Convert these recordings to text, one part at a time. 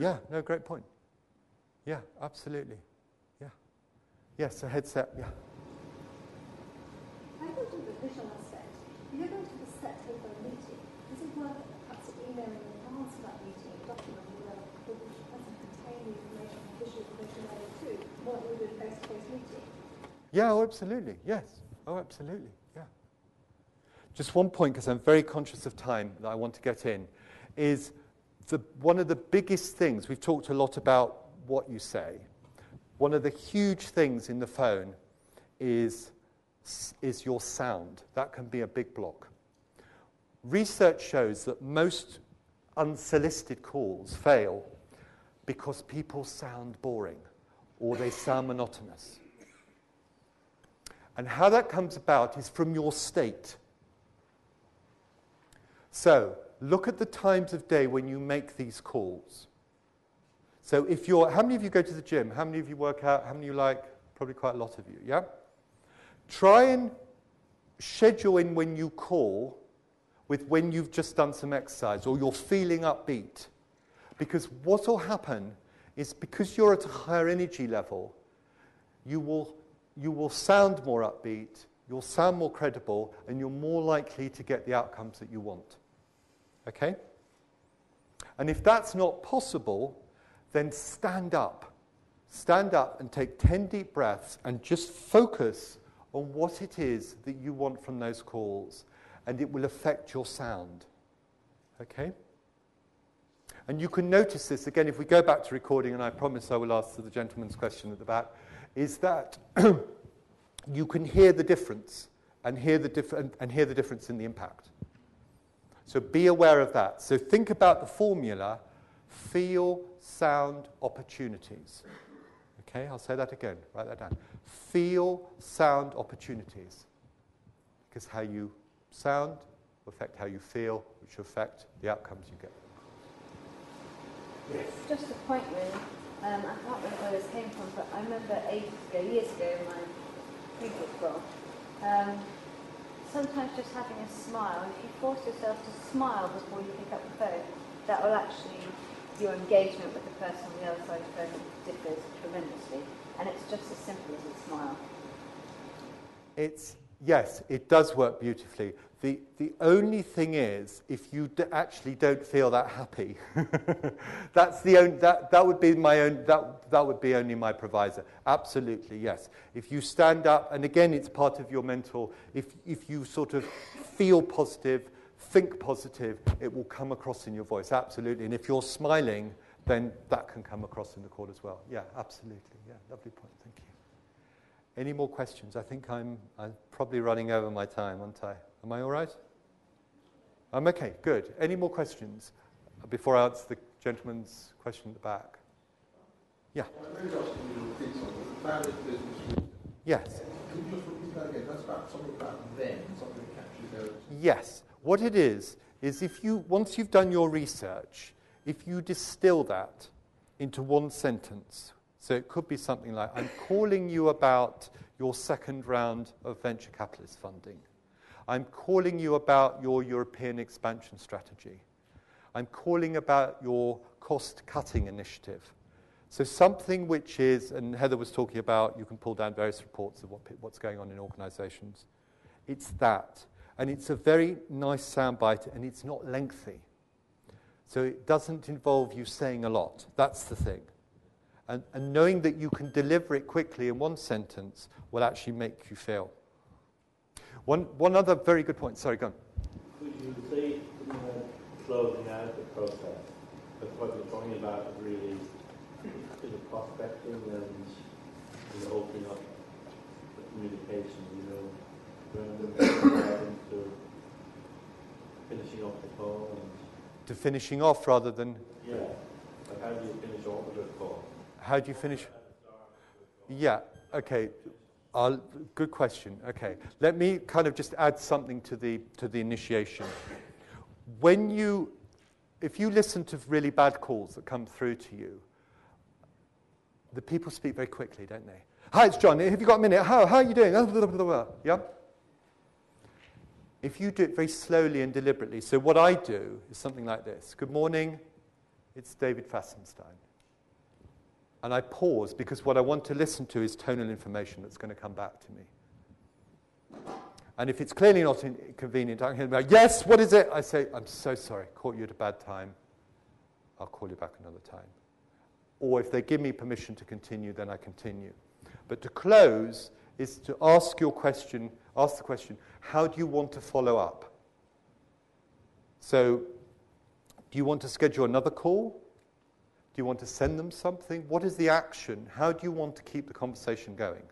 Yeah, no, great point. Yeah, absolutely. Yeah. Yes, a headset, yeah. I thought of the visual aspect. If you're going to have a set over a meeting, is it worth perhaps emailing in advance of that meeting a document that doesn't contain the information, visual information added to what you would do a face-to-face meeting? Yeah, oh, absolutely, yes. Oh, absolutely, yeah. Just one point, because I'm very conscious of time that I want to get in, is one of the biggest things, we've talked a lot about what you say. One of the huge things in the phone is your sound. That can be a big block. Research shows that most unsolicited calls fail because people sound boring or they sound monotonous. And how that comes about is from your state. So, look at the times of day when you make these calls. So how many of you go to the gym? How many of you work out? How many you like? Probably quite a lot of you, yeah? Try and schedule in when you call with when you've just done some exercise or you're feeling upbeat. Because what will happen is because you're at a higher energy level, you will sound more upbeat, you'll sound more credible, and you're more likely to get the outcomes that you want. Okay? And if that's not possible, then stand up. Stand up and take 10 deep breaths and just focus on what it is that you want from those calls, and it will affect your sound. Okay? And you can notice this, again, if we go back to recording, and I promise I will answer the gentleman's question at the back, is that you can hear the difference and hear the difference in the impact. So be aware of that. So think about the formula, feel, sound, opportunities. Okay, I'll say that again. Write that down. Feel, sound, opportunities. Because how you sound will affect how you feel, which will affect the outcomes you get. Yes. Just a point, really. I can't remember where this came from, but I remember years ago, in my previous role, sometimes just having a smile. If you force yourself to smile before you pick up the phone, that will actually, your engagement with the person on the other side of the phone differs tremendously. And it's just as simple as a smile. Yes, it does work beautifully. The only thing is, if you actually don't feel that happy, that would be only my provisor. Absolutely, yes. If you stand up, and again, it's part of your mental. If you sort of feel positive, think positive, it will come across in your voice. Absolutely. And if you're smiling, then that can come across in the call as well. Yeah, absolutely. Yeah, lovely point. Thank you. Any more questions? I think I'm probably running over my time, aren't I? Am I all right? I'm okay, good. Any more questions before I answer the gentleman's question at the back? Yeah. Yes. Can you just repeat that again? That's about something about them, something that captures their attention. Yes. What it is if you, once you've done your research, if you distill that into one sentence, so it could be something like, I'm calling you about your second round of venture capitalist funding. I'm calling you about your European expansion strategy. I'm calling about your cost-cutting initiative. So something which is, and Heather was talking about, you can pull down various reports of what's going on in organizations. It's that. And it's a very nice soundbite, and it's not lengthy. So it doesn't involve you saying a lot. That's the thing. And knowing that you can deliver it quickly in one sentence will actually make you feel. One other very good point. Sorry, go on. Could you say closing out the process? Because what you're talking about is really prospecting and opening up the communication, rather than to finishing off the call. To finishing off rather than... Yeah. Like how do you finish off a good call? How do you finish? Yeah, okay. Good question. Okay. Let me kind of just add something to the initiation. If you listen to really bad calls that come through to you, the people speak very quickly, don't they? Hi, it's John. Have you got a minute? How are you doing? Yeah? If you do it very slowly and deliberately, so what I do is something like this. Good morning. It's David Festenstein. And I pause because what I want to listen to is tonal information that's going to come back to me. And if it's clearly not inconvenient, I can hear, yes, what is it? I say, I'm so sorry, caught you at a bad time. I'll call you back another time. Or if they give me permission to continue, then I continue. But to close is to ask the question, how do you want to follow up? So, do you want to schedule another call? Do you want to send them something? What is the action? How do you want to keep the conversation going?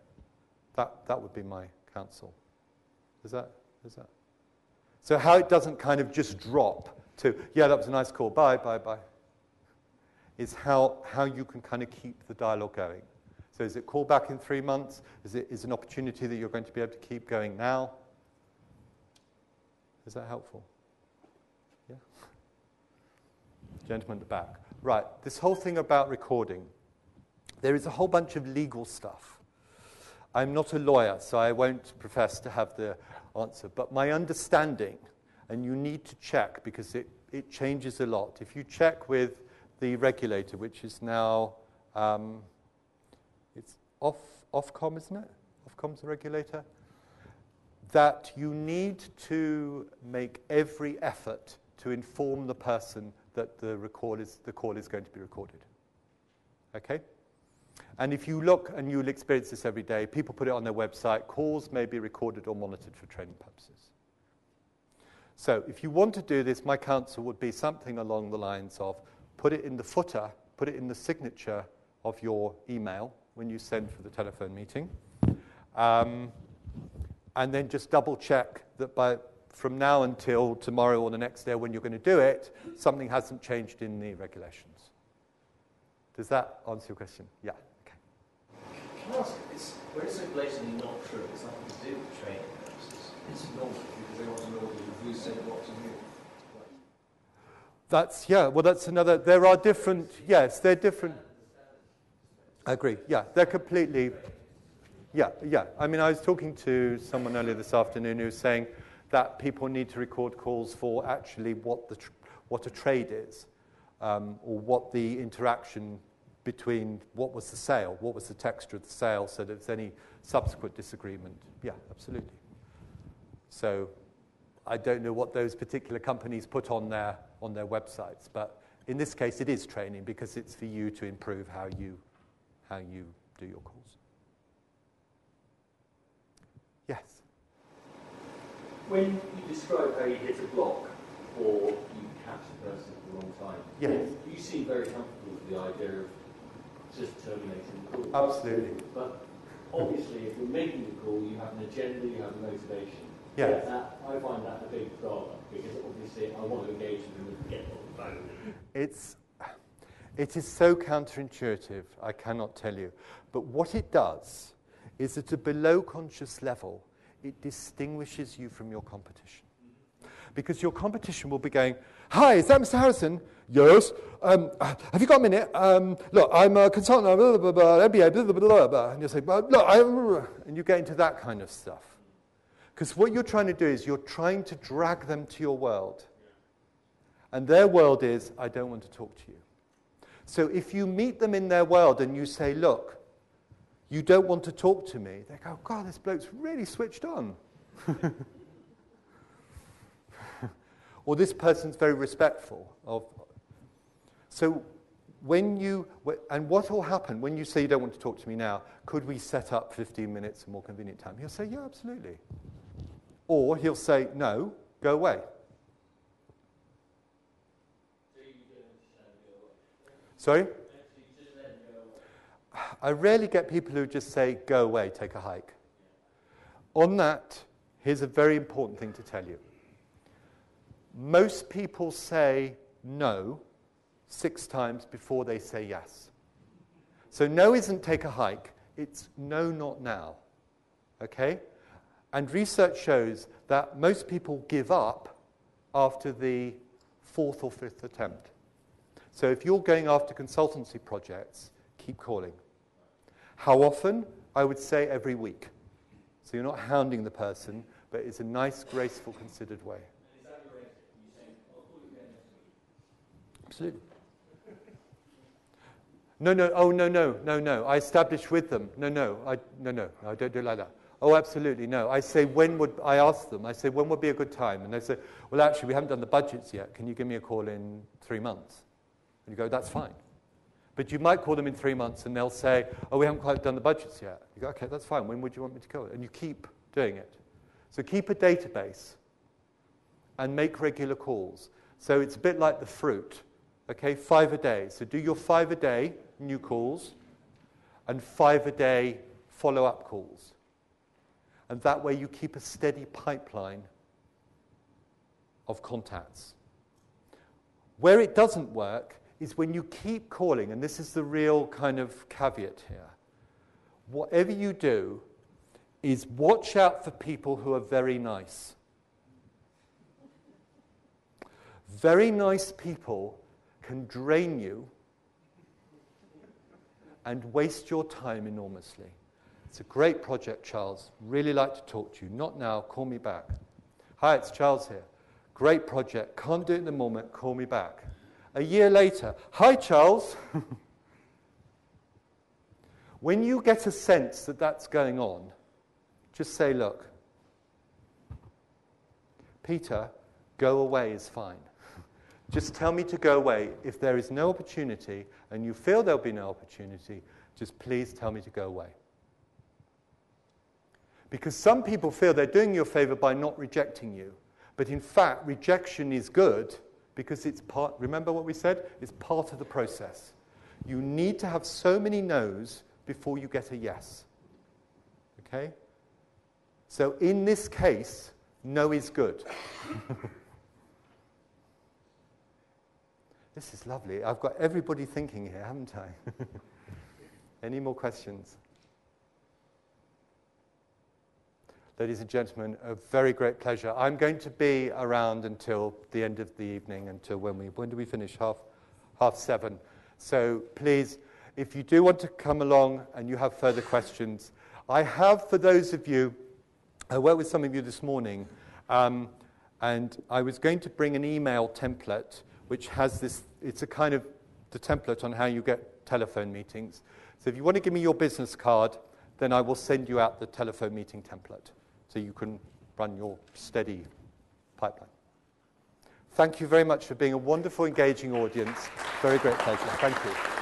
That would be my counsel. Is that? So how it doesn't kind of just drop to, yeah, that was a nice call, bye, is how you can kind of keep the dialogue going. So is it call back in 3 months? Is it an opportunity that you're going to be able to keep going now? Is that helpful? Yeah? Gentleman at the back. Right, this whole thing about recording. There is a whole bunch of legal stuff. I'm not a lawyer, so I won't profess to have the answer. But my understanding, and you need to check because it changes a lot. If you check with the regulator, which is now, it's Ofcom, isn't it? Ofcom's the regulator. That you need to make every effort to inform the person that the call is going to be recorded. Okay? And if you look, and you'll experience this every day, people put it on their website, calls may be recorded or monitored for training purposes. So if you want to do this, my counsel would be something along the lines of put it in the footer, put it in the signature of your email when you send for the telephone meeting, and then just double check that from now until tomorrow or the next day when you're going to do it, something hasn't changed in the regulations. Does that answer your question? Yeah. Can I ask, where it's so blatantly not true, it's nothing to do with training purposes. It's not because they want to know who said what to who. That's another, there are different, yes, they're different. I agree, yeah, they're completely, yeah. I mean, I was talking to someone earlier this afternoon who was saying that people need to record calls for actually what a trade is, or what the interaction between what was the sale, what was the texture of the sale, so that if there's any subsequent disagreement. Yeah, absolutely. So I don't know what those particular companies put on their websites, but in this case it is training because it's for you to improve how you do your calls. Yes? When you describe how you hit a block or you catch a person at the wrong time, yes, you seem very comfortable with the idea of just terminating the call. Absolutely. But obviously, if you're making the call, you have an agenda, you have a motivation. Yes. I find that a big drama because obviously I want to engage with them and get on the phone. It is so counterintuitive, I cannot tell you. But what it does is at a below conscious level, it distinguishes you from your competition. Because your competition will be going, hi, is that Mr. Harrison? Yes. Have you got a minute? Look, I'm a consultant, blah, blah, blah, MBA, blah, blah, blah, blah. And you'll say, look, and you get into that kind of stuff. Because what you're trying to do is you're trying to drag them to your world. And their world is, I don't want to talk to you. So if you meet them in their world and you say, look, you don't want to talk to me, they go, God, this bloke's really switched on. Or this person's very respectful of. So and what will happen when you say you don't want to talk to me now, could we set up 15 minutes a more convenient time? He'll say, yeah, absolutely. Or he'll say, no, go away. Sorry? I rarely get people who just say, go away, take a hike. On that, here's a very important thing to tell you. Most people say no 6 times before they say yes. So no isn't take a hike, it's no, not now. Okay? And research shows that most people give up after the 4th or 5th attempt. So if you're going after consultancy projects, keep calling. How often? I would say every week. So you're not hounding the person, but it's a nice, graceful, considered way. Absolutely. No. Oh, no. I establish with them. No. I don't do it like that. Oh, absolutely, no. I say, I ask them, when would be a good time? And they say, well, actually, we haven't done the budgets yet. Can you give me a call in 3 months? And you go, that's fine. But you might call them in 3 months and they'll say, oh, we haven't quite done the budgets yet. You go, okay, that's fine. When would you want me to go? And you keep doing it. So keep a database and make regular calls. So it's a bit like the fruit, okay? 5 a day. So do your 5 a day new calls and 5 a day follow-up calls. And that way you keep a steady pipeline of contacts. Where it doesn't work is when you keep calling, and this is the real kind of caveat here. Whatever you do is watch out for people who are very nice. Very nice people can drain you and waste your time enormously. It's a great project, Charles. Really like to talk to you. Not now, call me back. Hi, it's Charles here. Great project. Can't do it in the moment, call me back. A year later, hi, Charles. When you get a sense that that's going on, just say, look, Peter, go away is fine. Just tell me to go away. If there is no opportunity and you feel there'll be no opportunity, just please tell me to go away. Because some people feel they're doing you a favor by not rejecting you. But in fact, rejection is good because it's part, remember what we said? It's part of the process. You need to have so many no's before you get a yes. Okay? So in this case, no is good. This is lovely. I've got everybody thinking here, haven't I? Any more questions? Ladies and gentlemen, a very great pleasure. I'm going to be around until the end of the evening, until when do we finish? Half 7. So please, if you do want to come along and you have further questions, I have, for those of you, I worked with some of you this morning, and I was going to bring an email template which has this, it's a kind of the template on how you get telephone meetings. So if you want to give me your business card, then I will send you out the telephone meeting template so you can run your steady pipeline. Thank you very much for being a wonderful, engaging audience. Very great pleasure. Thank you.